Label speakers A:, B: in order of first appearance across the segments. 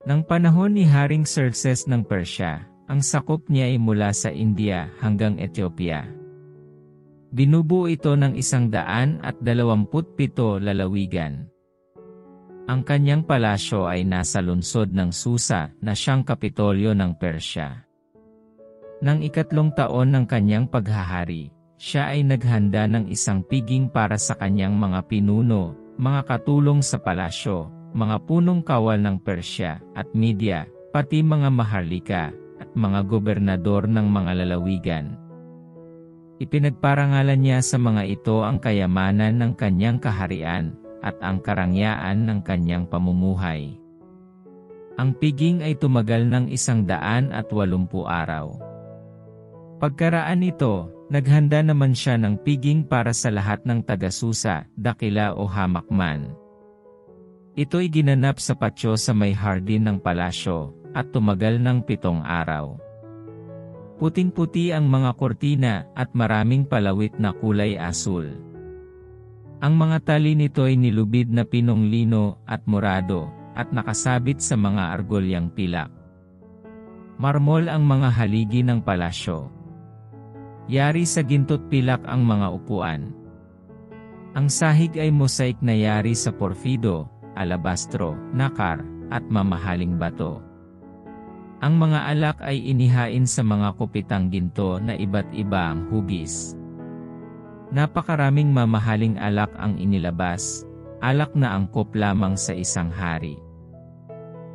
A: Nang panahon ni Haring Xerxes ng Persya, ang sakop niya ay mula sa India hanggang Ethiopia. Binubuo ito ng 127 lalawigan. Ang kanyang palasyo ay nasa lungsod ng Susa na siyang kapitolyo ng Persya. Nang ikatlong taon ng kanyang paghahari, siya ay naghanda ng isang piging para sa kanyang mga pinuno, mga katulong sa palasyo, mga punong kawal ng Persya at Media, pati mga maharlika, at mga gobernador ng mga lalawigan. Ipinagparangalan niya sa mga ito ang kayamanan ng kanyang kaharian, at ang karangyaan ng kanyang pamumuhay. Ang piging ay tumagal ng 180 araw. Pagkaraan nito, naghanda naman siya ng piging para sa lahat ng taga-Susa, dakila o hamak man. Ito'y ginanap sa patio sa may hardin ng palasyo, at tumagal ng 7 araw. Puting-puti ang mga kortina at maraming palawit na kulay asul. Ang mga tali nito ay nilubid na pinong lino at morado, at nakasabit sa mga argolyang pilak. Marmol ang mga haligi ng palasyo. Yari sa ginto't pilak ang mga upuan. Ang sahig ay mosaic na yari sa porfido, alabastro, nakar, at mamahaling bato. Ang mga alak ay inihain sa mga kupitang ginto na iba't iba ang hugis. Napakaraming mamahaling alak ang inilabas, alak na angkop lamang sa isang hari.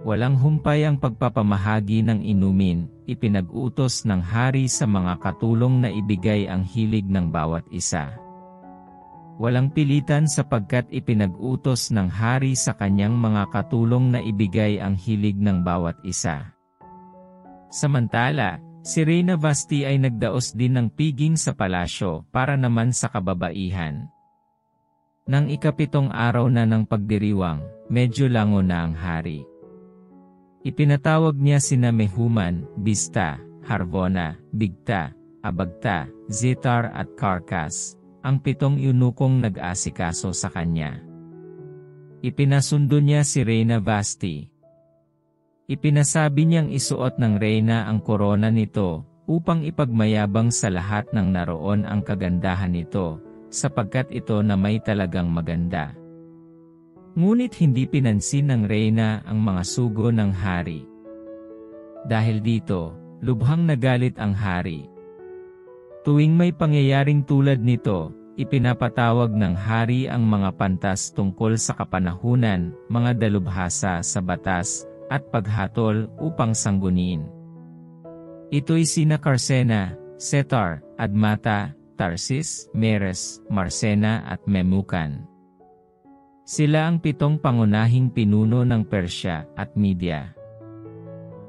A: Walang humpay ang pagpapamahagi ng inumin, ipinag-utos ng hari sa mga katulong na ibigay ang hilig ng bawat isa. Walang pilitan sapagkat ipinag-utos ng hari sa kanyang mga katulong na ibigay ang hilig ng bawat isa. Samantala, si Reyna Vashti ay nagdaos din ng piging sa palasyo para naman sa kababaihan. Nang ika-7 araw na ng pagdiriwang, medyo lango na ang hari. Ipinatawag niya sina Mehuman, Biztha, Harbona, Bigtha, Abagtha, Zetar at Carcas, ang 7 eunukong nag-asikaso sa kanya. Ipinasundo niya si Reyna Vashti. Ipinasabi niyang isuot ng reyna ang korona nito, upang ipagmayabang sa lahat ng naroon ang kagandahan nito, sapagkat ito na may talagang maganda. Ngunit hindi pinansin ng reyna ang mga sugo ng hari. Dahil dito, lubhang nagalit ang hari. Tuwing may pangyayaring tulad nito, ipinapatawag ng hari ang mga pantas tungkol sa kapanahunan, mga dalubhasa sa batas, at paghatol upang sangguniin. Ito'y sina Karsena, Setar, Admata, Tarsis, Meres, Marsena at Memucan. Sila ang 7 pangunahing pinuno ng Persya at Media.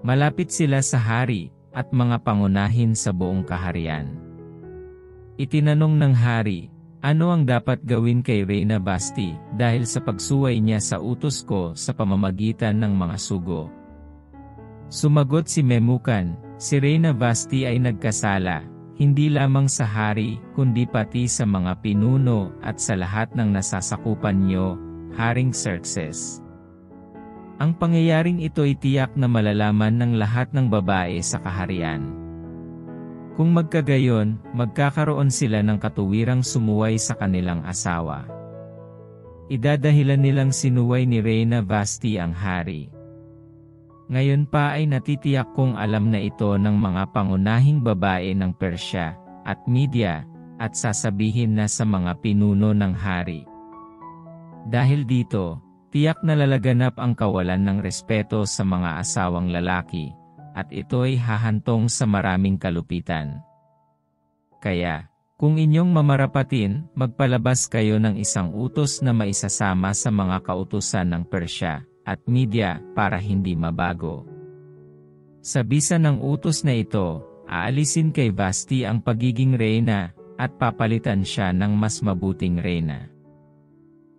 A: Malapit sila sa hari, at mga pangunahin sa buong kaharian. Itinanong ng hari, ano ang dapat gawin kay Reyna Vashti dahil sa pagsuway niya sa utos ko sa pamamagitan ng mga sugo? Sumagot si Memucan, si Reyna Vashti ay nagkasala, hindi lamang sa hari, kundi pati sa mga pinuno at sa lahat ng nasasakupan niyo, Haring Xerxes. Ang pangyayaring ito ay tiyak na malalaman ng lahat ng babae sa kaharian. Kung magkagayon, magkakaroon sila ng katuwirang sumuway sa kanilang asawa. Idadahilan nilang sinuway ni Reyna Vashti ang hari. Ngayon pa ay natitiyak kong alam na ito ng mga pangunahing babae ng Persya at Media, at sasabihin na sa mga pinuno ng hari. Dahil dito, tiyak na lalaganap ang kawalan ng respeto sa mga asawang lalaki, at ito'y hahantong sa maraming kalupitan. Kaya, kung inyong mamarapatin, magpalabas kayo ng isang utos na maisasama sa mga kautusan ng Persya at Media para hindi mabago. Sa bisa ng utos na ito, aalisin kay Vashti ang pagiging reyna, at papalitan siya ng mas mabuting reyna.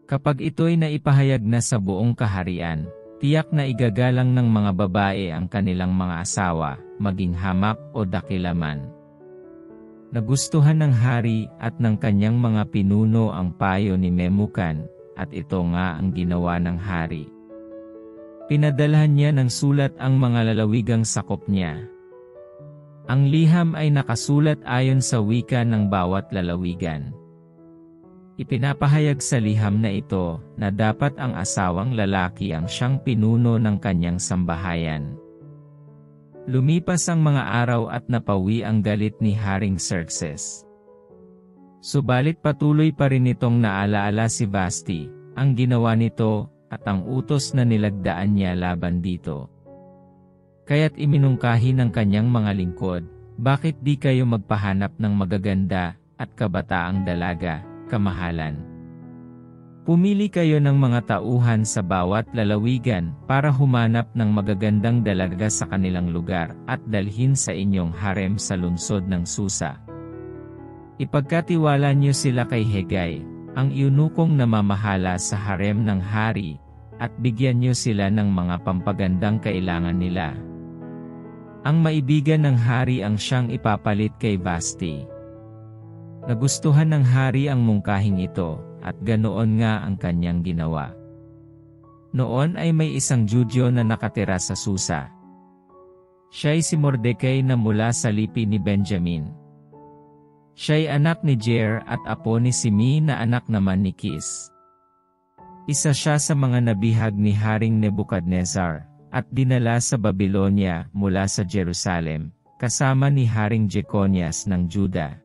A: Kapag ito'y naipahayag na sa buong kaharian, tiyak na igagalang ng mga babae ang kanilang mga asawa, maging hamak o dakilaman. Nagustuhan ng hari at ng kanyang mga pinuno ang payo ni Memucan, at ito nga ang ginawa ng hari. Pinadalhan niya ng sulat ang mga lalawigang sakop niya. Ang liham ay nakasulat ayon sa wika ng bawat lalawigan. Ipinapahayag sa liham na ito na dapat ang asawang lalaki ang siyang pinuno ng kanyang sambahayan. Lumipas ang mga araw at napawi ang galit ni Haring Xerxes. Subalit patuloy pa rin itong naalaala si Vashti, ang ginawa nito, at ang utos na nilagdaan niya laban dito. Kaya't iminungkahi ng kanyang mga lingkod, bakit di kayo magpahanap ng magaganda at kabataang dalaga, kamahalan? Pumili kayo ng mga tauhan sa bawat lalawigan para humanap ng magagandang dalaga sa kanilang lugar at dalhin sa inyong harem sa lungsod ng Susa. Ipagkatiwala niyo sila kay Hegai, ang eunukong namamahala sa harem ng hari, at bigyan niyo sila ng mga pampagandang kailangan nila. Ang maibigan ng hari ang siyang ipapalit kay Vashti. Nagustuhan ng hari ang mungkahing ito, at ganoon nga ang kanyang ginawa. Noon ay may isang Judyo na nakatira sa Susa. Siya'y si Mordecai na mula sa lipi ni Benjamin. Siya'y anak ni Jair at apo ni Simi na anak naman ni Kis. Isa siya sa mga nabihag ni Haring Nebukadnezar, at dinala sa Babylonia mula sa Jerusalem, kasama ni Haring Jeconias ng Juda.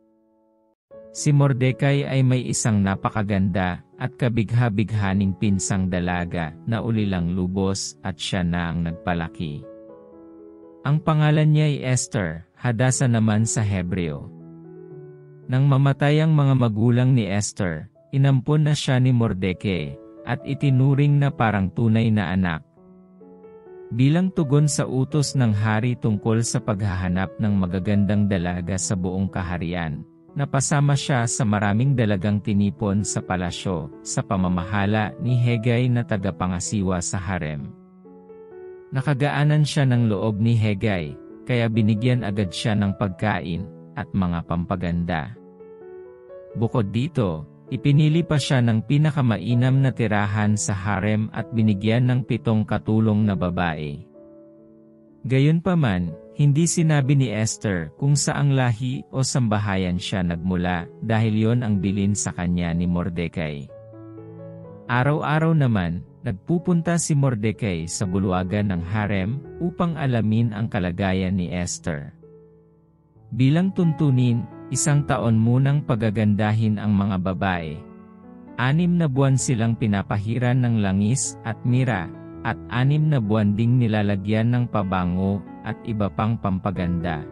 A: Si Mordecai ay may isang napakaganda at kabigha-bighaning pinsang dalaga na ulilang lubos at siya na ang nagpalaki. Ang pangalan niya ay Esther, Hadasa naman sa Hebreo. Nang mamatay ang mga magulang ni Esther, inampon na siya ni Mordecai, at itinuring na parang tunay na anak. Bilang tugon sa utos ng hari tungkol sa paghahanap ng magagandang dalaga sa buong kaharian, napasama siya sa maraming dalagang tinipon sa palasyo, sa pamamahala ni Hegai na tagapangasiwa sa harem. Nakagaanan siya ng loob ni Hegai, kaya binigyan agad siya ng pagkain at mga pampaganda. Bukod dito, ipinili pa siya ng pinakamainam na tirahan sa harem at binigyan ng 7 katulong na babae. Gayunpaman, hindi sinabi ni Esther kung saang lahi o sambahayan siya nagmula dahil yon ang bilin sa kanya ni Mordecai. Araw-araw naman, nagpupunta si Mordecai sa bulwagan ng harem upang alamin ang kalagayan ni Esther. Bilang tuntunin, 1 taon munang pagagandahin ang mga babae. 6 na buwan silang pinapahiran ng langis at mira, at 6 na buwan ding nilalagyan ng pabango at iba pang pampaganda.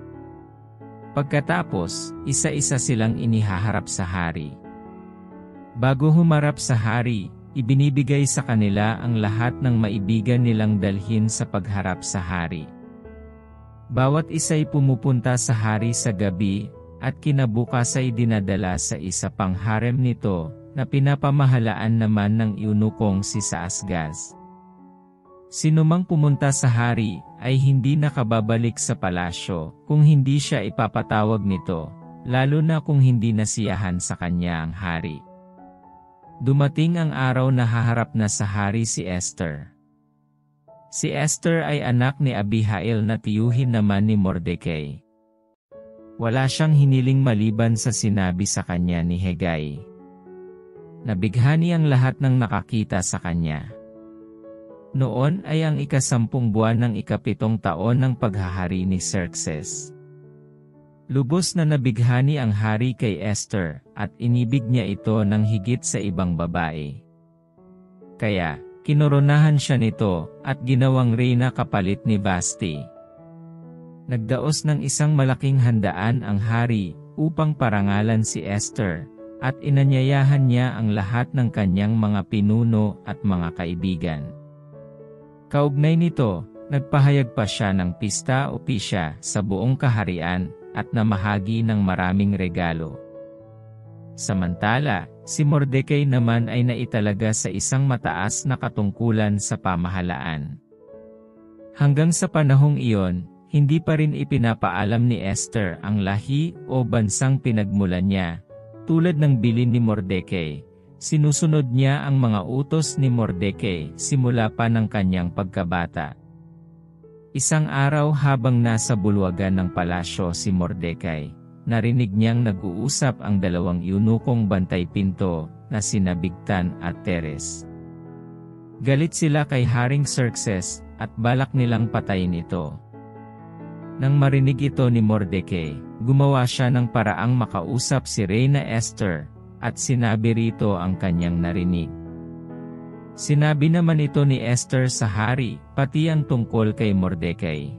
A: Pagkatapos, isa-isa silang inihaharap sa hari. Bago humarap sa hari, ibinibigay sa kanila ang lahat ng maibigan nilang dalhin sa pagharap sa hari. Bawat isa'y pumupunta sa hari sa gabi, at kinabukas ay dinadala sa isa pang harem nito, na pinapamahalaan naman ng eunukong si Saasgaz. Sinumang pumunta sa hari, ay hindi nakababalik sa palasyo, kung hindi siya ipapatawag nito, lalo na kung hindi nasiyahan sa kanya ang hari. Dumating ang araw na haharap na sa hari si Esther. Si Esther ay anak ni Abihail na tiyuhin naman ni Mordecai. Wala siyang hiniling maliban sa sinabi sa kanya ni Hegai. Nabighani ang lahat ng nakakita sa kanya. Noon ay ang 10 buwan ng 7 taon ng paghahari ni Xerxes. Lubos na nabighani ang hari kay Esther, at inibig niya ito ng higit sa ibang babae. Kaya, kinoronahan siya nito, at ginawang reyna kapalit ni Vashti. Nagdaos ng isang malaking handaan ang hari, upang parangalan si Esther, at inanyayahan niya ang lahat ng kanyang mga pinuno at mga kaibigan. Kaugnay nito, nagpahayag pa siya ng pista o pisya sa buong kaharian, at namahagi ng maraming regalo. Samantala, si Mordecai naman ay naitalaga sa isang mataas na katungkulan sa pamahalaan. Hanggang sa panahong iyon, hindi pa rin ipinapaalam ni Esther ang lahi o bansang pinagmulan niya, tulad ng bilin ni Mordecai, sinusunod niya ang mga utos ni Mordecai simula pa ng kanyang pagkabata. Isang araw habang nasa bulwagan ng palasyo si Mordecai, narinig niyang nag-uusap ang dalawang eunukong bantay pinto na sina Bigtan at Teres. Galit sila kay Haring Xerxes at balak nilang patayin ito. Nang marinig ito ni Mordecai, gumawa siya ng paraang makausap si Reyna Esther at sinabi rito ang kanyang narinig. Sinabi naman ito ni Esther sa hari, pati ang tungkol kay Mordecai.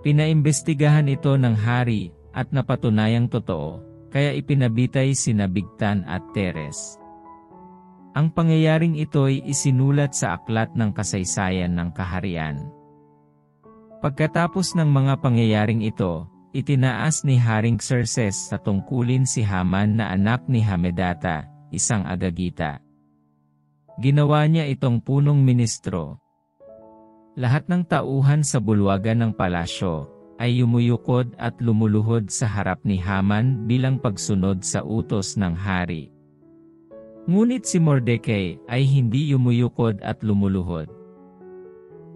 A: Pinaimbestigahan ito ng hari at napatunayang totoo, kaya ipinabitay sina Bigtan at Teres. Ang pangyayaring ito'y isinulat sa aklat ng kasaysayan ng kaharian. Pagkatapos ng mga pangyayaring ito, itinaas ni Haring Xerxes sa tungkulin si Haman na anak ni Hamedata, isang Agagita. Ginawa niya itong punong ministro. Lahat ng tauhan sa bulwagan ng palasyo ay yumuyukod at lumuluhod sa harap ni Haman bilang pagsunod sa utos ng hari. Ngunit si Mordecai ay hindi yumuyukod at lumuluhod.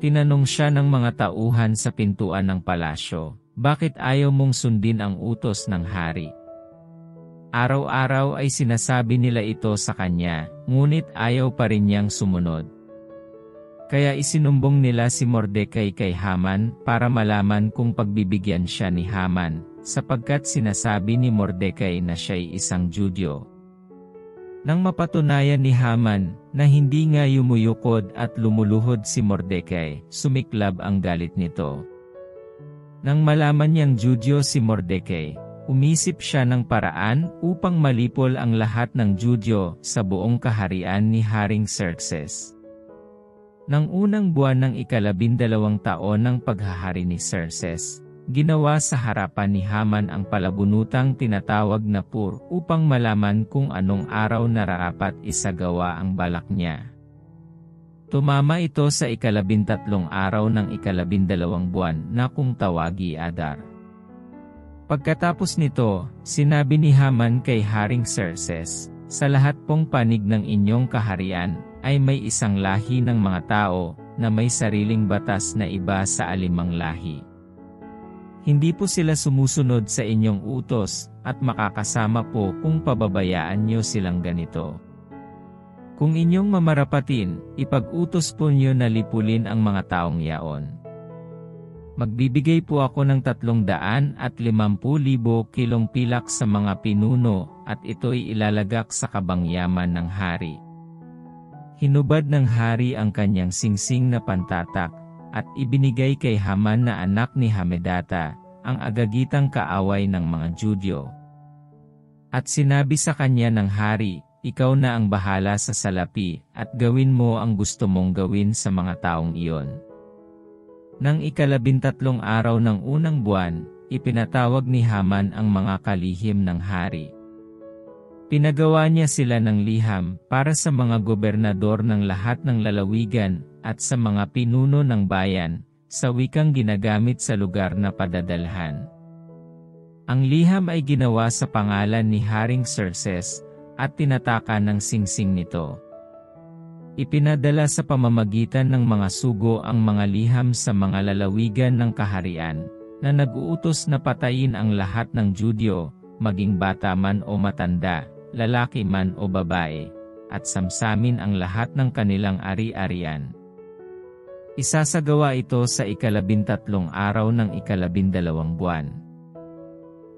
A: Tinanong siya ng mga tauhan sa pintuan ng palasyo, bakit ayaw mong sundin ang utos ng hari? Araw-araw ay sinasabi nila ito sa kanya, ngunit ayaw pa rin niyang sumunod. Kaya isinumbong nila si Mordecai kay Haman para malaman kung pagbibigyan siya ni Haman, sapagkat sinasabi ni Mordecai na siya'y isang Judyo. Nang mapatunayan ni Haman na hindi nga yumuyukod at lumuluhod si Mordecai, sumiklab ang galit nito. Nang malaman niyang Judyo si Mordecai, umisip siya ng paraan upang malipol ang lahat ng Judyo sa buong kaharian ni Haring Xerxes. Nang unang buwan ng 12 taon ng paghahari ni Xerxes, ginawa sa harapan ni Haman ang palabunutang tinatawag na Pur upang malaman kung anong araw nararapat isagawa ang balak niya. Tumama ito sa 13 araw ng 12 buwan na kung tawagi Adar. Pagkatapos nito, sinabi ni Haman kay Haring Xerxes, sa lahat pong panig ng inyong kaharian, ay may isang lahi ng mga tao, na may sariling batas na iba sa alimang lahi. Hindi po sila sumusunod sa inyong utos, at makakasama po kung pababayaan nyo silang ganito. Kung inyong mamarapatin, ipag-utos po nyo na lipulin ang mga taong yaon. Magbibigay po ako ng 350,000 kilong pilak sa mga pinuno, at ito'y ilalagak sa kabangyaman ng hari. Hinubad ng hari ang kanyang singsing na pantatak, at ibinigay kay Haman na anak ni Hamedata, ang agagitang kaaway ng mga Judyo. At sinabi sa kanya ng hari, ikaw na ang bahala sa salapi, at gawin mo ang gusto mong gawin sa mga taong iyon. Nang 13 araw ng unang buwan, ipinatawag ni Haman ang mga kalihim ng hari. Pinagawa niya sila ng liham para sa mga gobernador ng lahat ng lalawigan at sa mga pinuno ng bayan, sa wikang ginagamit sa lugar na padadalhan. Ang liham ay ginawa sa pangalan ni Haring Xerxes at tinatakan ng singsing nito. Ipinadala sa pamamagitan ng mga sugo ang mga liham sa mga lalawigan ng kaharian, na nag-uutos na patayin ang lahat ng Judyo, maging bata man o matanda, lalaki man o babae, at samsamin ang lahat ng kanilang ari-arian. Isasagawa ito sa 13 araw ng 12 buwan.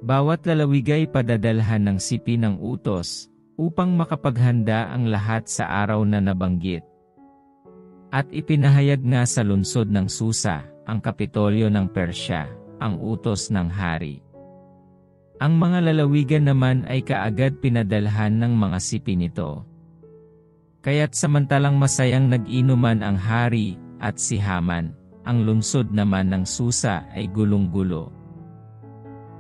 A: Bawat lalawigan ay padadalhan ng sipi ng utos, upang makapaghanda ang lahat sa araw na nabanggit. At ipinahayag nga sa lungsod ng Susa, ang kapitolyo ng Persya, ang utos ng hari. Ang mga lalawigan naman ay kaagad pinadalhan ng mga sipi nito. Kaya't samantalang masayang nag-inuman ang hari at si Haman, ang lungsod naman ng Susa ay gulong-gulo.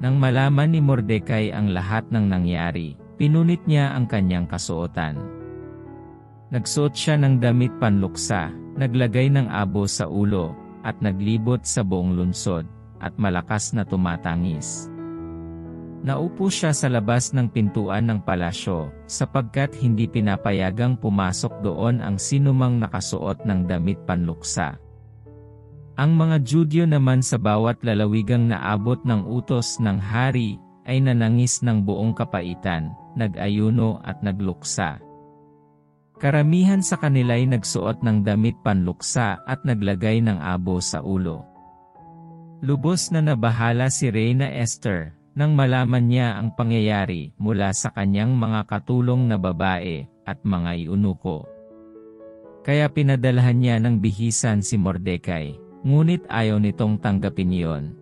A: Nang malaman ni Mordecai ang lahat ng nangyari, pinunit niya ang kanyang kasuotan. Nagsuot siya ng damit panluksa, naglagay ng abo sa ulo, at naglibot sa buong lungsod, at malakas na tumatangis. Naupo siya sa labas ng pintuan ng palasyo, sapagkat hindi pinapayagang pumasok doon ang sinumang nakasuot ng damit panluksa. Ang mga Judyo naman sa bawat lalawigang naabot ng utos ng hari, ay nanangis ng buong kapaitan, nag-ayuno at nagluksa. Karamihan sa kanila'y nagsuot ng damit panluksa at naglagay ng abo sa ulo. Lubos na nabahala si Reyna Esther, nang malaman niya ang pangyayari mula sa kanyang mga katulong na babae at mga eunuko. Kaya pinadalhan niya ng bihisan si Mordecai, ngunit ayaw nitong tanggapin iyon.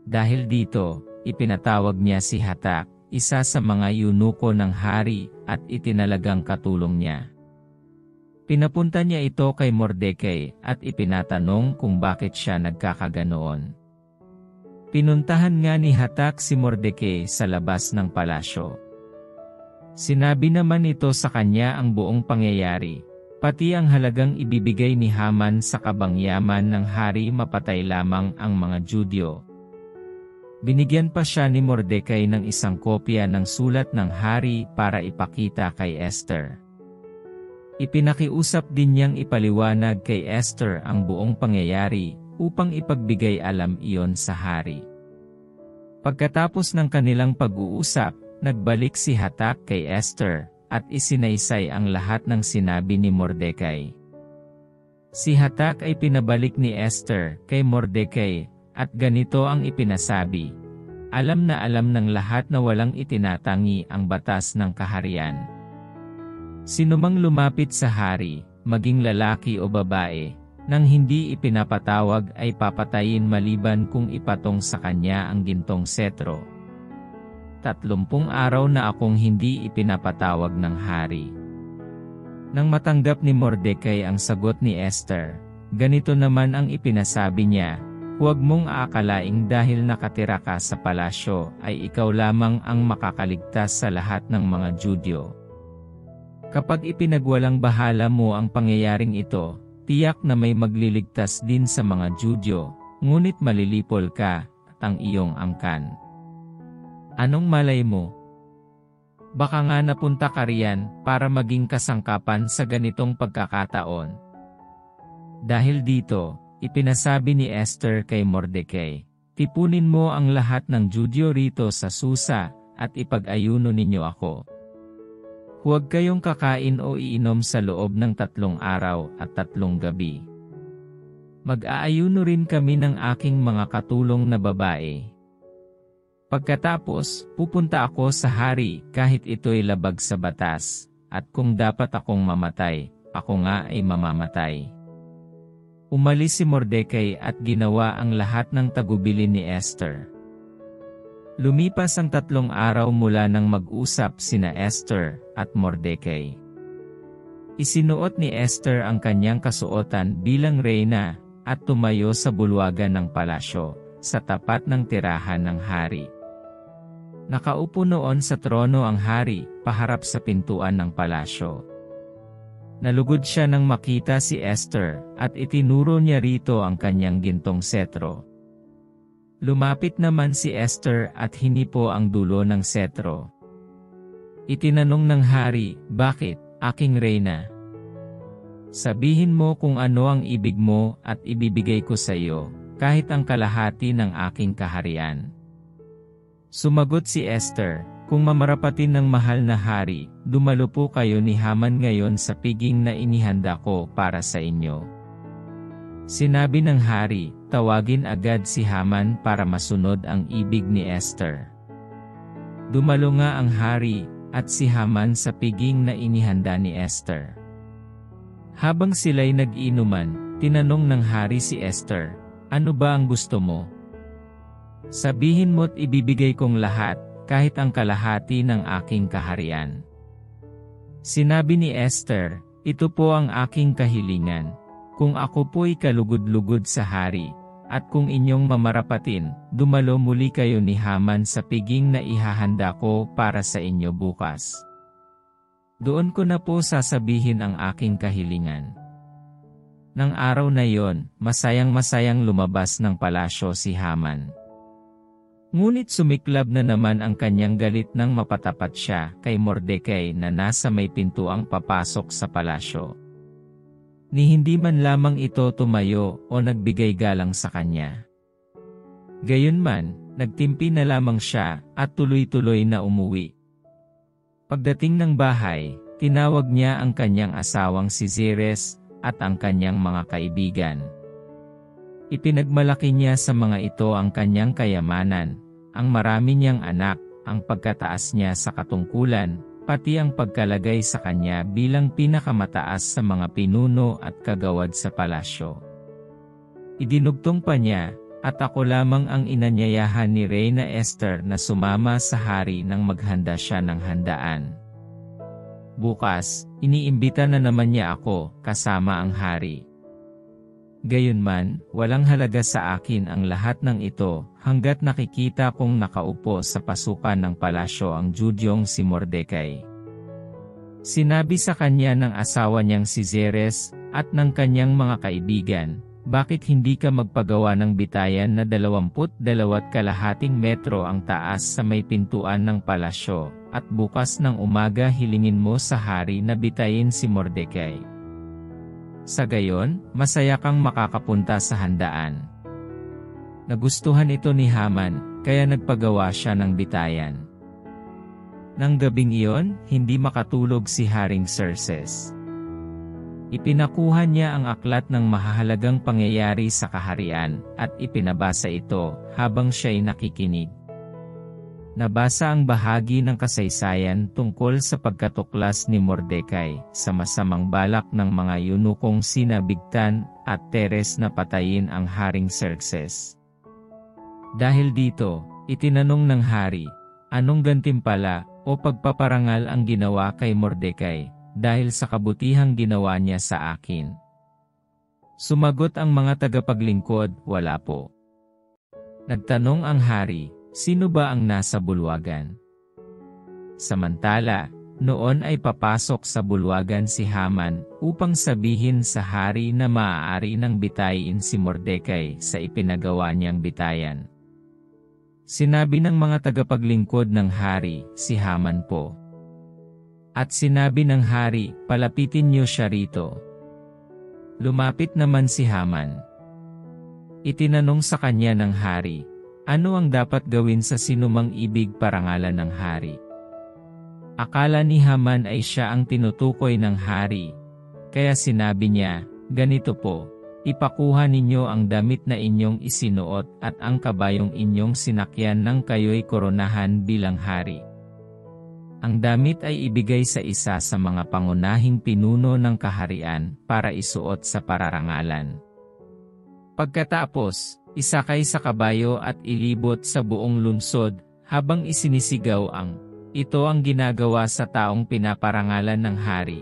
A: Dahil dito, ipinatawag niya si Hatak, isa sa mga eunuko ng hari, at itinalagang katulong niya. Pinapunta niya ito kay Mordecai at ipinatanong kung bakit siya nagkakaganoon. Pinuntahan nga ni Hatak si Mordecai sa labas ng palasyo. Sinabi naman ito sa kanya ang buong pangyayari, pati ang halagang ibibigay ni Haman sa kabangyaman ng hari mapatay lamang ang mga Judyo. Binigyan pa siya ni Mordecai ng isang kopya ng sulat ng hari para ipakita kay Esther. Ipinakiusap din niyang ipaliwanag kay Esther ang buong pangyayari, upang ipagbigay alam iyon sa hari. Pagkatapos ng kanilang pag-uusap, nagbalik si Hatak kay Esther, at isinaysay ang lahat ng sinabi ni Mordecai. Si Hatak ay pinabalik ni Esther kay Mordecai, at ganito ang ipinasabi, alam ng lahat na walang itinatangi ang batas ng kaharian. Sinumang lumapit sa hari, maging lalaki o babae, nang hindi ipinapatawag ay papatayin maliban kung ipatong sa kanya ang gintong setro. 30 araw na akong hindi ipinapatawag ng hari. Nang matanggap ni Mordecai ang sagot ni Esther, ganito naman ang ipinasabi niya, huwag mong aakalaing dahil nakatira ka sa palasyo ay ikaw lamang ang makakaligtas sa lahat ng mga Judyo. Kapag ipinagwalang bahala mo ang pangyayaring ito, tiyak na may magliligtas din sa mga Judyo, ngunit malilipol ka, at ang iyong angkan. Anong malay mo? Baka nga napunta ka riyan para maging kasangkapan sa ganitong pagkakataon. Dahil dito, ipinasabi ni Esther kay Mordecai, tipunin mo ang lahat ng Judyo rito sa Susa, at ipag-ayuno ninyo ako. Huwag kayong kakain o iinom sa loob ng 3 araw at 3 gabi. Mag-aayuno rin kami ng aking mga katulong na babae. Pagkatapos, pupunta ako sa hari kahit ito'y labag sa batas, at kung dapat akong mamatay, ako nga ay mamamatay. Umalis si Mordecai at ginawa ang lahat ng tagubilin ni Esther. Lumipas ang 3 araw mula nang mag-usap sina Esther at Mordecai. Isinuot ni Esther ang kanyang kasuotan bilang reyna, at tumayo sa bulwagan ng palasyo, sa tapat ng tirahan ng hari. Nakaupo noon sa trono ang hari, paharap sa pintuan ng palasyo. Nalugod siya nang makita si Esther, at itinuro niya rito ang kanyang gintong setro. Lumapit naman si Esther at hinipo ang dulo ng setro. Itinanong ng hari, bakit, aking reyna? Sabihin mo kung ano ang ibig mo at ibibigay ko sa iyo, kahit ang kalahati ng aking kaharian. Sumagot si Esther, kung mamarapatin ng mahal na hari, dumalo po kayo ni Haman ngayon sa piging na inihanda ko para sa inyo. Sinabi ng hari, tawagin agad si Haman para masunod ang ibig ni Esther. Dumalo nga ang hari, at si Haman sa piging na inihanda ni Esther. Habang sila'y nag-inuman, tinanong ng hari si Esther, ano ba ang gusto mo? Sabihin mo't ibibigay kong lahat, kahit ang kalahati ng aking kaharian. Sinabi ni Esther, ito po ang aking kahilingan. Kung ako po'y kalugod-lugod sa hari, at kung inyong mamarapatin, dumalo muli kayo ni Haman sa piging na ihahanda ko para sa inyo bukas. Doon ko na po sasabihin ang aking kahilingan. Nang araw na yon, masayang-masayang lumabas ng palasyo si Haman. Ngunit sumiklab na naman ang kanyang galit nang mapatapat siya kay Mordecai na nasa may pintuang papasok sa palasyo. Ni hindi man lamang ito tumayo o nagbigay galang sa kanya. Gayunman, nagtimpi na lamang siya at tuloy-tuloy na umuwi. Pagdating ng bahay, tinawag niya ang kanyang asawang si Zeres at ang kanyang mga kaibigan. Ipinagmalaki niya sa mga ito ang kanyang kayamanan, ang marami niyang anak, ang pagkataas niya sa katungkulan, pati ang pagkalagay sa kanya bilang pinakamataas sa mga pinuno at kagawad sa palasyo. Idinugtong pa niya, at ako lamang ang inanyayahan ni Reyna Esther na sumama sa hari nang maghanda siya ng handaan. Bukas, iniimbita na naman niya ako, kasama ang hari. Gayunman, walang halaga sa akin ang lahat ng ito, hanggat nakikita kong nakaupo sa pasukan ng palasyo ang Judyong si Mordecai. Sinabi sa kanya ng asawa niyang si Zeres, at ng kanyang mga kaibigan, bakit hindi ka magpagawa ng bitayan na 22.5 metro ang taas sa may pintuan ng palasyo, at bukas ng umaga hilingin mo sa hari na bitayin si Mordecai. Sa gayon, masaya kang makakapunta sa handaan. Nagustuhan ito ni Haman, kaya nagpagawa siya ng bitayan. Nang gabing iyon, hindi makatulog si Haring Xerxes. Ipinakuha niya ang aklat ng mahahalagang pangyayari sa kaharian, at ipinabasa ito, habang siya'y nakikinig. Nabasa ang bahagi ng kasaysayan tungkol sa pagkatuklas ni Mordecai sa masamang balak ng mga yunukong sina Bigtan at Teres na patayin ang Haring Xerxes. Dahil dito, itinanong ng hari, anong gantimpala o pagpaparangal ang ginawa kay Mordecai, dahil sa kabutihang ginawa niya sa akin? Sumagot ang mga tagapaglingkod, wala po. Nagtanong ang hari, sino ba ang nasa bulwagan? Samantala, noon ay papasok sa bulwagan si Haman upang sabihin sa hari na maaari nang bitayin si Mordecai sa ipinagawa niyang bitayan. Sinabi ng mga tagapaglingkod ng hari, si Haman po. At sinabi ng hari, palapitin niyo siya rito. Lumapit naman si Haman. Itinanong sa kanya ng hari, ano ang dapat gawin sa sinumang ibig parangalan ng hari? Akala ni Haman ay siya ang tinutukoy ng hari. Kaya sinabi niya, ganito po, ipakuha ninyo ang damit na inyong isinuot at ang kabayong inyong sinakyan nang kayo'y koronahan bilang hari. Ang damit ay ibigay sa isa sa mga pangunahing pinuno ng kaharian para isuot sa pararangalan. Pagkatapos, isakay sa kabayo at ilibot sa buong lungsod, habang isinisigaw ang, ito ang ginagawa sa taong pinaparangalan ng hari.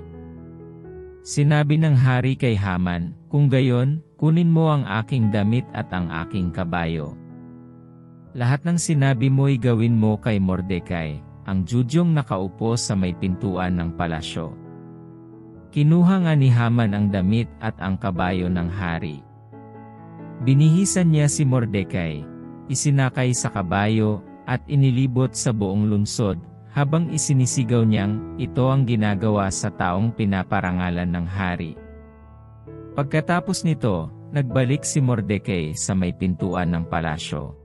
A: Sinabi ng hari kay Haman, kung gayon, kunin mo ang aking damit at ang aking kabayo. Lahat ng sinabi mo'y gawin mo kay Mordecai, ang Judyong nakaupo sa may pintuan ng palasyo. Kinuha nga ni Haman ang damit at ang kabayo ng hari. Binihisan niya si Mordecai, isinakay sa kabayo, at inilibot sa buong lungsod, habang isinisigaw niyang, ito ang ginagawa sa taong pinaparangalan ng hari. Pagkatapos nito, nagbalik si Mordecai sa may pintuan ng palasyo.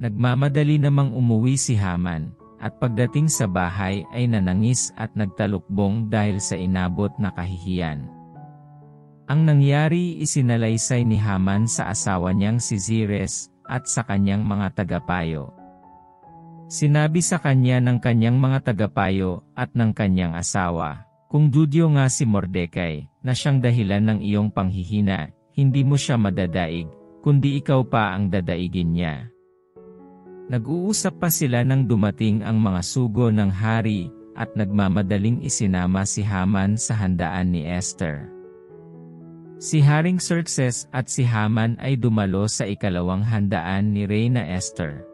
A: Nagmamadali namang umuwi si Haman, at pagdating sa bahay ay nanangis at nagtalukbong dahil sa inabot na kahihiyan. Ang nangyari isinalaysay ni Haman sa asawa niyang si Zeres at sa kanyang mga tagapayo. Sinabi sa kanya ng kanyang mga tagapayo at ng kanyang asawa, kung Judyo nga si Mordecai, na siyang dahilan ng iyong panghihina, hindi mo siya madadaig, kundi ikaw pa ang dadaigin niya. Nag-uusap pa sila nang dumating ang mga sugo ng hari, at nagmamadaling isinama si Haman sa handaan ni Esther. Si Haring Xerxes at si Haman ay dumalo sa ikalawang handaan ni Reyna Esther.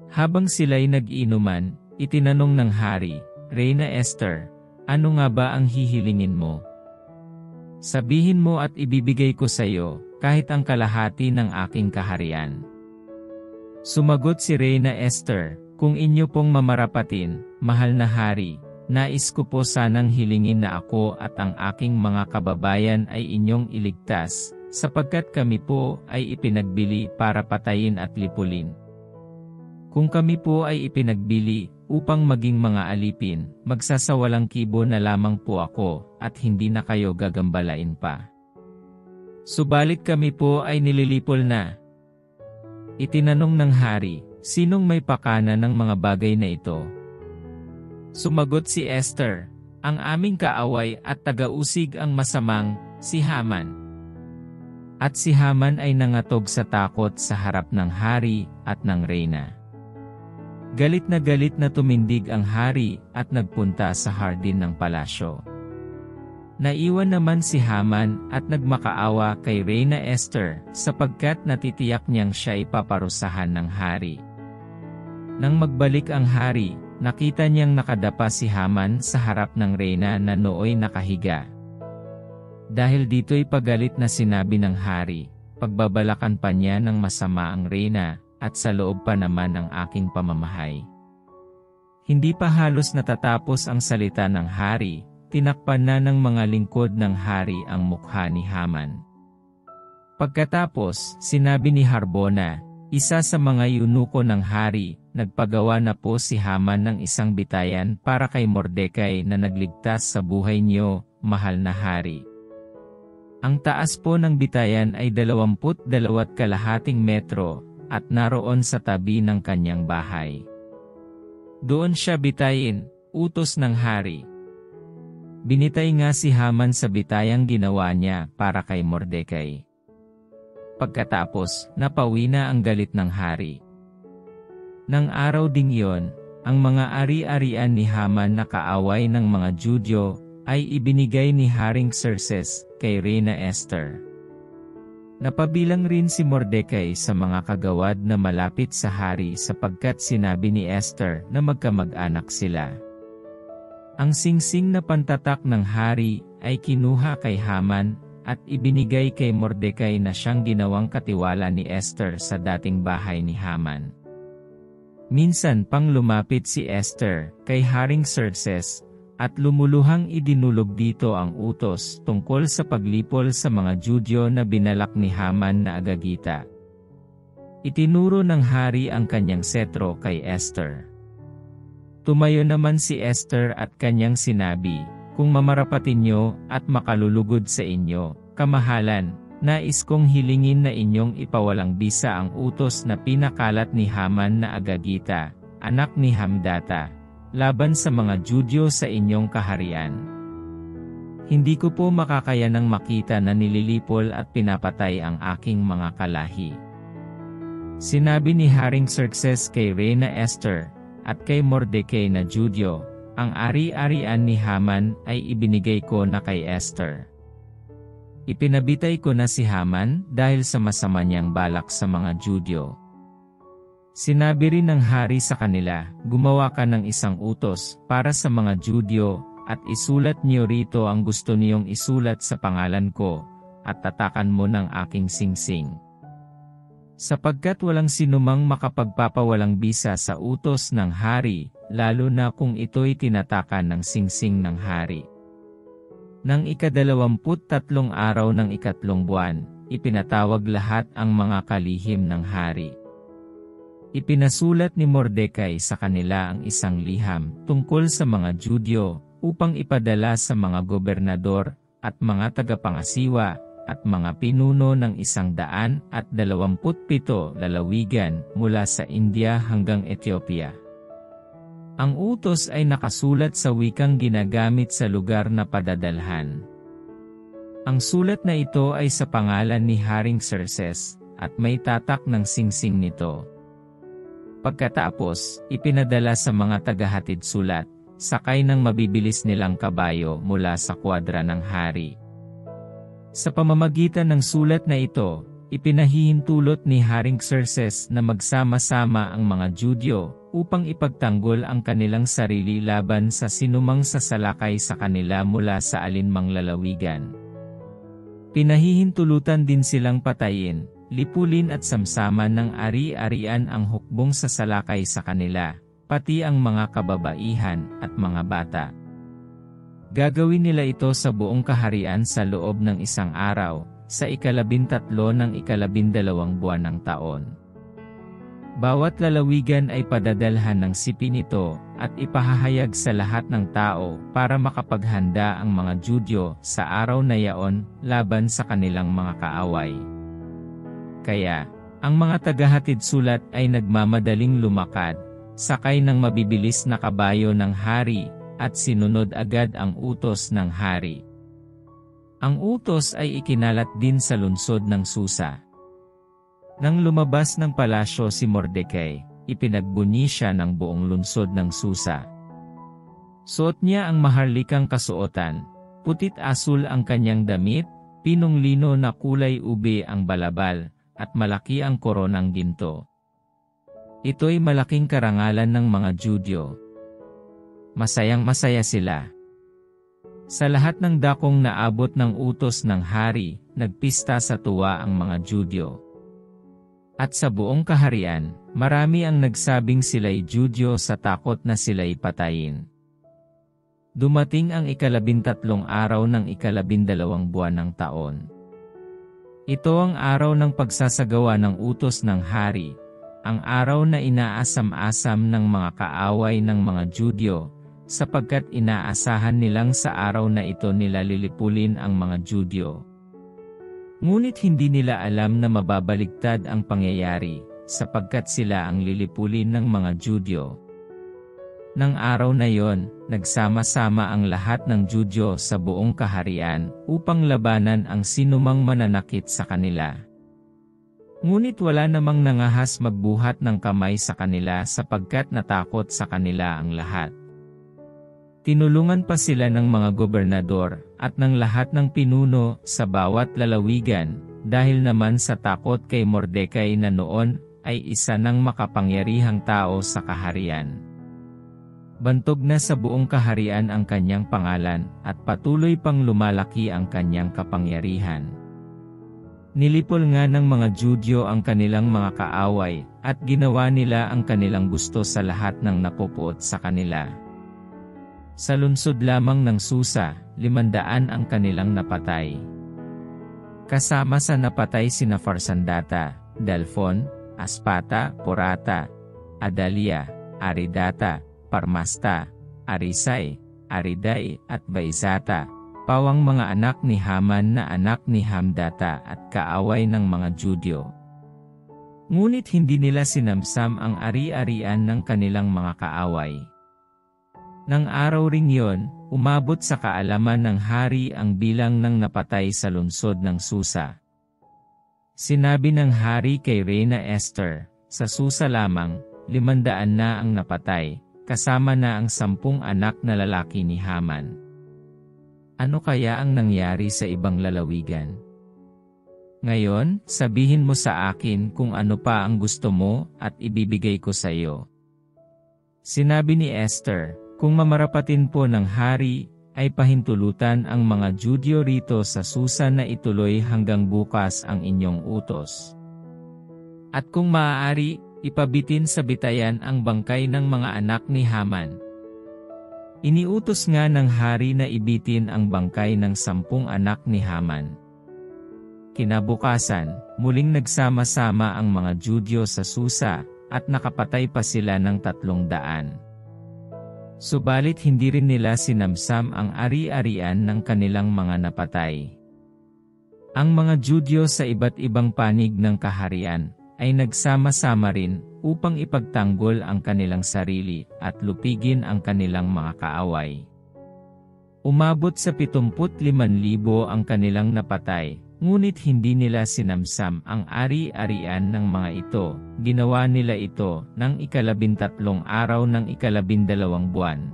A: Habang sila'y nag-iinuman, itinanong ng hari, Reyna Esther, ano nga ba ang hihilingin mo? Sabihin mo at ibibigay ko sa iyo, kahit ang kalahati ng aking kaharian. Sumagot si Reyna Esther, "Kung inyo pong mamarapatin, mahal na hari, nais ko po sanang hilingin na ako at ang aking mga kababayan ay inyong iligtas, sapagkat kami po ay ipinagbili para patayin at lipulin. Kung kami po ay ipinagbili upang maging mga alipin, magsasawalang kibo na lamang po ako at hindi na kayo gagambalain pa. Subalit kami po ay nililipol na." Itinanong ng hari, "Sinong may pakana ng mga bagay na ito?" Sumagot si Esther, "Ang aming kaaway at tagausig ang masamang, si Haman." At si Haman ay nangatog sa takot sa harap ng hari at ng reyna. Galit na tumindig ang hari at nagpunta sa hardin ng palasyo. Naiwan naman si Haman at nagmakaawa kay Reyna Esther sapagkat natitiyak niyang siya ipaparusahan ng hari. Nang magbalik ang hari, nakita niyang nakadapa si Haman sa harap ng reyna na nooy nakahiga. Dahil dito'y pagalit na sinabi ng hari, "Pagbabalakan pa niya ng masama ang reyna, at sa loob pa naman ang aking pamamahay." Hindi pa halos natatapos ang salita ng hari, tinakpan na ng mga lingkod ng hari ang mukha ni Haman. Pagkatapos, sinabi ni Harbona, isa sa mga eunuko ng hari, "Nagpagawa na po si Haman ng isang bitayan para kay Mordecai na nagligtas sa buhay niyo, mahal na hari. Ang taas po ng bitayan ay 22.5 metro, at naroon sa tabi ng kanyang bahay. Doon siya bitayin, utos ng hari." Binitay nga si Haman sa bitayang ginawa niya para kay Mordecai. Pagkatapos, napawi na ang galit ng hari. Nang araw ding iyon, ang mga ari-arian ni Haman na kaaway ng mga Judyo, ay ibinigay ni Haring Xerxes kay Reyna Esther. Napabilang rin si Mordecai sa mga kagawad na malapit sa hari sapagkat sinabi ni Esther na magkamag-anak sila. Ang singsing na pantatak ng hari ay kinuha kay Haman at ibinigay kay Mordecai na siyang ginawang katiwala ni Esther sa dating bahay ni Haman. Minsan pang lumapit si Esther kay Haring Xerxes at lumuluhang idinulog dito ang utos tungkol sa paglipol sa mga Judyo na binalak ni Haman na agagita. Itinuro ng hari ang kanyang setro kay Esther. Tumayo naman si Esther at kanyang sinabi, "Kung mamarapatin niyo at makalulugod sa inyo, kamahalan, nais kong hilingin na inyong ipawalang bisa ang utos na pinakalat ni Haman na agagita, anak ni Hamdata, laban sa mga Judyo sa inyong kaharian. Hindi ko po makakayanang makita na nililipol at pinapatay ang aking mga kalahi." Sinabi ni Haring Xerxes kay Reyna Esther, at kay Mordecai na Judyo, "Ang ari-arian ni Haman ay ibinigay ko na kay Esther. Ipinabitay ko na si Haman dahil sa masama niyang balak sa mga Judyo." Sinabi rin ng hari sa kanila, "Gumawa ka ng isang utos para sa mga Judyo, at isulat niyo rito ang gusto niyong isulat sa pangalan ko, at tatakan mo ng aking singsing. Sapagkat walang sinumang makapagpapawalang bisa sa utos ng hari, lalo na kung ito'y tinatakan ng singsing ng hari." Nang 23 araw ng 3 buwan, ipinatawag lahat ang mga kalihim ng hari. Ipinasulat ni Mordecai sa kanila ang isang liham tungkol sa mga Judyo upang ipadala sa mga gobernador at mga tagapangasiwa at mga pinuno ng 127 lalawigan mula sa India hanggang Ethiopia. Ang utos ay nakasulat sa wikang ginagamit sa lugar na padadalhan. Ang sulat na ito ay sa pangalan ni Haring Xerxes, at may tatak ng singsing nito. Pagkatapos, ipinadala sa mga tagahatid sulat, sakay ng mabibilis nilang kabayo mula sa kwadra ng hari. Sa pamamagitan ng sulat na ito, ipinahihintulot ni Haring Xerxes na magsama-sama ang mga Judyo upang ipagtanggol ang kanilang sarili laban sa sinumang sasalakay sa kanila mula sa alinmang lalawigan. Pinahihintulutan din silang patayin, lipulin at samsaman ng ari-arian ang hukbong sasalakay sa kanila, pati ang mga kababaihan at mga bata. Gagawin nila ito sa buong kaharian sa loob ng 1 araw, sa 13 ng 12 buwan ng taon. Bawat lalawigan ay padadalhan ng sipi nito at ipahahayag sa lahat ng tao para makapaghanda ang mga Judyo sa araw na yaon laban sa kanilang mga kaaway. Kaya, ang mga tagahatid sulat ay nagmamadaling lumakad, sakay ng mabibilis na kabayo ng hari, at sinunod agad ang utos ng hari. Ang utos ay ikinalat din sa lungsod ng Susa. Nang lumabas ng palasyo si Mordecai, ipinagbunyi siya ng buong lungsod ng Susa. Suot niya ang maharlikang kasuotan, putit-asul ang kanyang damit, pinong-lino na kulay ube ang balabal, at malaki ang koronang ginto. Ito'y malaking karangalan ng mga Judyo. Masayang-masaya sila. Sa lahat ng dakong naabot ng utos ng hari, nagpista sa tuwa ang mga Judyo. At sa buong kaharian, marami ang nagsabing sila'y Judyo sa takot na sila'y patayin. Dumating ang 13 araw ng 12 buwan ng taon. Ito ang araw ng pagsasagawa ng utos ng hari, ang araw na inaasam-asam ng mga kaaway ng mga Judyo, sapagkat inaasahan nilang sa araw na ito nila lilipulin ang mga Judyo. Ngunit hindi nila alam na mababaligtad ang pangyayari, sapagkat sila ang lilipulin ng mga Judyo. Nang araw na yon, nagsama-sama ang lahat ng Judyo sa buong kaharian upang labanan ang sinumang mananakit sa kanila. Ngunit wala namang nangahas magbuhat ng kamay sa kanila sapagkat natakot sa kanila ang lahat. Tinulungan pa sila ng mga gobernador at ng lahat ng pinuno sa bawat lalawigan, dahil naman sa takot kay Mordecai na noon ay isa ng makapangyarihang tao sa kaharian. Bantog na sa buong kaharian ang kanyang pangalan at patuloy pang lumalaki ang kanyang kapangyarihan. Nilipol nga ng mga Judyo ang kanilang mga kaaway at ginawa nila ang kanilang gusto sa lahat ng napupuot sa kanila. Sa lungsod lamang ng Susa, 500 ang kanilang napatay. Kasama sa napatay sina Farsandata, Dalphon, Aspata, Porata, Adalia, Aridata, Parmasta, Arisay, Ariday at Baizata, pawang mga anak ni Haman na anak ni Hamdata at kaaway ng mga Judyo. Ngunit hindi nila sinamsam ang ari-arian ng kanilang mga kaaway. Nang araw ring yon, umabot sa kaalaman ng hari ang bilang ng napatay sa lungsod ng Susa. Sinabi ng hari kay Reyna Esther, sa Susa lamang, 500 na ang napatay, kasama na ang 10 anak na lalaki ni Haman. Ano kaya ang nangyari sa ibang lalawigan? Ngayon, sabihin mo sa akin kung ano pa ang gusto mo at ibibigay ko sa iyo. Sinabi ni Esther, kung mamarapatin po ng hari, ay pahintulutan ang mga Judyo rito sa Susa na ituloy hanggang bukas ang inyong utos. At kung maaari, ipabitin sa bitayan ang bangkay ng mga anak ni Haman. Iniutos nga ng hari na ibitin ang bangkay ng 10 anak ni Haman. Kinabukasan, muling nagsama-sama ang mga Judyo sa Susa, at nakapatay pa sila ng 300. Subalit hindi rin nila sinamsam ang ari-arian ng kanilang mga napatay. Ang mga Judyo sa iba't ibang panig ng kaharian ay nagsama-sama rin upang ipagtanggol ang kanilang sarili at lupigin ang kanilang mga kaaway. Umabot sa 75,000 ang kanilang napatay, ngunit hindi nila sinamsam ang ari-arian ng mga ito. Ginawa nila ito ng 13 araw ng 12 buwan.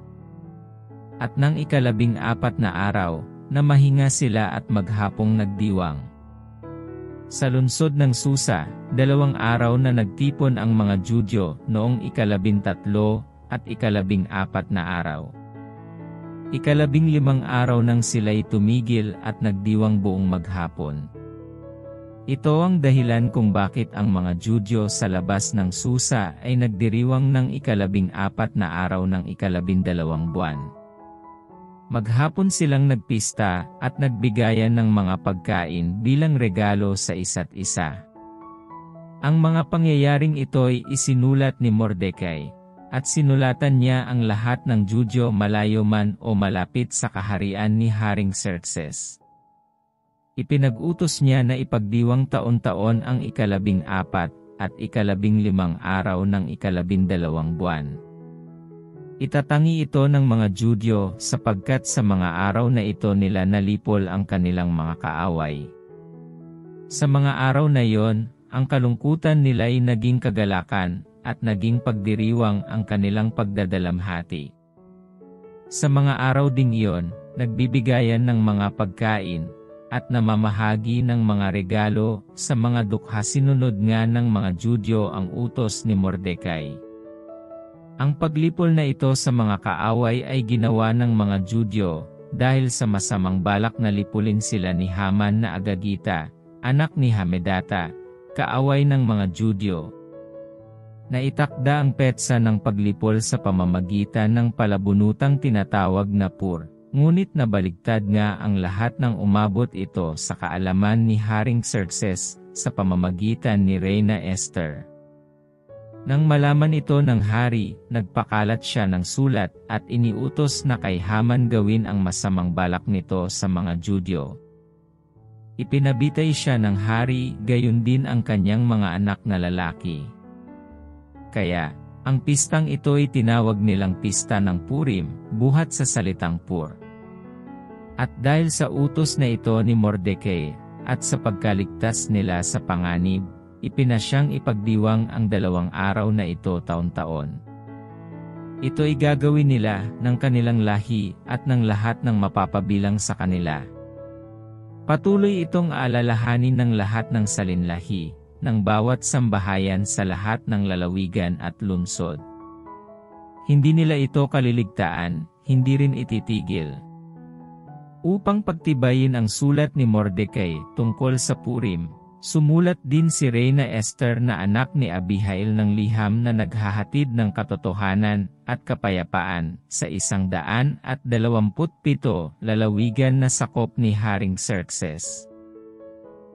A: At ng 14 na araw, na mahinga sila at maghapong nagdiwang. Sa lungsod ng Susa, 2 araw na nagtipon ang mga Judyo noong 13 at 14 na araw. 15 araw nang sila'y tumigil at nagdiwang buong maghapon. Ito ang dahilan kung bakit ang mga Judyo sa labas ng Susa ay nagdiriwang ng 14 na araw ng 12 buwan. Maghapon silang nagpista at nagbigayan ng mga pagkain bilang regalo sa isa't isa. Ang mga pangyayaring ito'y isinulat ni Mordecai, at sinulatan niya ang lahat ng Judyo malayo man o malapit sa kaharian ni Haring Xerxes. Ipinag-utos niya na ipagdiwang taon-taon ang 14 at 15 araw ng 12 buwan. Itatangi ito ng mga Judyo sapagkat sa mga araw na ito nila nalipol ang kanilang mga kaaway. Sa mga araw na iyon, ang kalungkutan nila'y naging kagalakan at naging pagdiriwang ang kanilang pagdadalamhati. Sa mga araw ding iyon, nagbibigayan ng mga pagkain at namamahagi ng mga regalo sa mga dukha. Sinunod nga ng mga Judyo ang utos ni Mordecai. Ang paglipol na ito sa mga kaaway ay ginawa ng mga Judyo dahil sa masamang balak na lipulin sila ni Haman na Agagita, anak ni Hamedata, kaaway ng mga Judyo. Naitakda ang petsa ng paglipol sa pamamagitan ng palabunutang tinatawag na Pur, ngunit nabaligtad nga ang lahat ng umabot ito sa kaalaman ni Haring Xerxes sa pamamagitan ni Reyna Esther. Nang malaman ito ng hari, nagpakalat siya ng sulat at iniutos na kay Haman gawin ang masamang balak nito sa mga Judyo. Ipinabitay siya ng hari, gayon din ang kanyang mga anak na lalaki. Kaya, ang pistang ito'y tinawag nilang Pista ng Purim, buhat sa salitang Pur. At dahil sa utos na ito ni Mordecai, at sa pagkaligtas nila sa panganib, ipinasyang ipagdiwang ang 2 araw na ito taon-taon. Ito'y gagawin nila ng kanilang lahi at ng lahat ng mapapabilang sa kanila. Patuloy itong aalalahanin ng lahat ng salinlahi, ng bawat sambahayan sa lahat ng lalawigan at lungsod. Hindi nila ito kaliligtaan, hindi rin ititigil. Upang pagtibayin ang sulat ni Mordecai tungkol sa Purim, sumulat din si Reyna Esther na anak ni Abihail ng liham na naghahatid ng katotohanan at kapayapaan sa 127 lalawigan na sakop ni Haring Xerxes.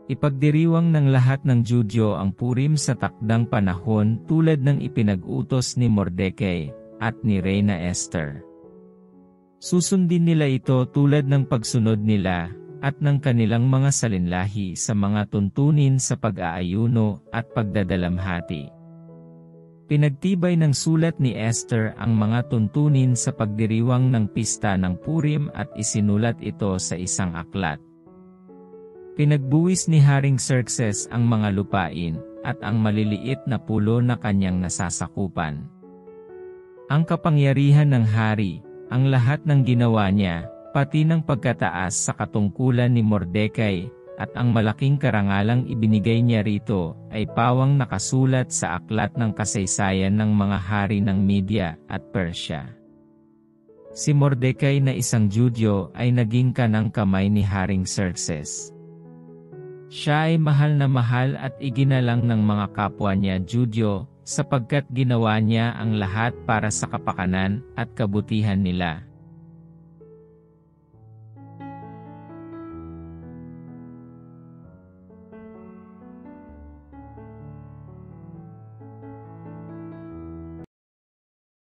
A: Ipagdiriwang ng lahat ng Judyo ang Purim sa takdang panahon tulad ng ipinag-utos ni Mordecai at ni Reyna Esther. Susundin nila ito tulad ng pagsunod nila at ng kanilang mga salinlahi sa mga tuntunin sa pag-aayuno at pagdadalamhati. Pinagtibay ng sulat ni Esther ang mga tuntunin sa pagdiriwang ng pista ng Purim at isinulat ito sa isang aklat. Pinagbuwis ni Haring Xerxes ang mga lupain at ang maliliit na pulo na kanyang nasasakupan. Ang kapangyarihan ng hari, ang lahat ng ginawa niya, pati ng pagkataas sa katungkulan ni Mordecai, at ang malaking karangalang ibinigay niya rito, ay pawang nakasulat sa aklat ng kasaysayan ng mga hari ng Media at Persia. Si Mordecai na isang Judyo ay naging kanang kamay ni Haring Xerxes. Siya ay mahal na mahal at iginalang ng mga kapwa niya Judyo, sapagkat ginawa niya ang lahat para sa kapakanan at kabutihan nila.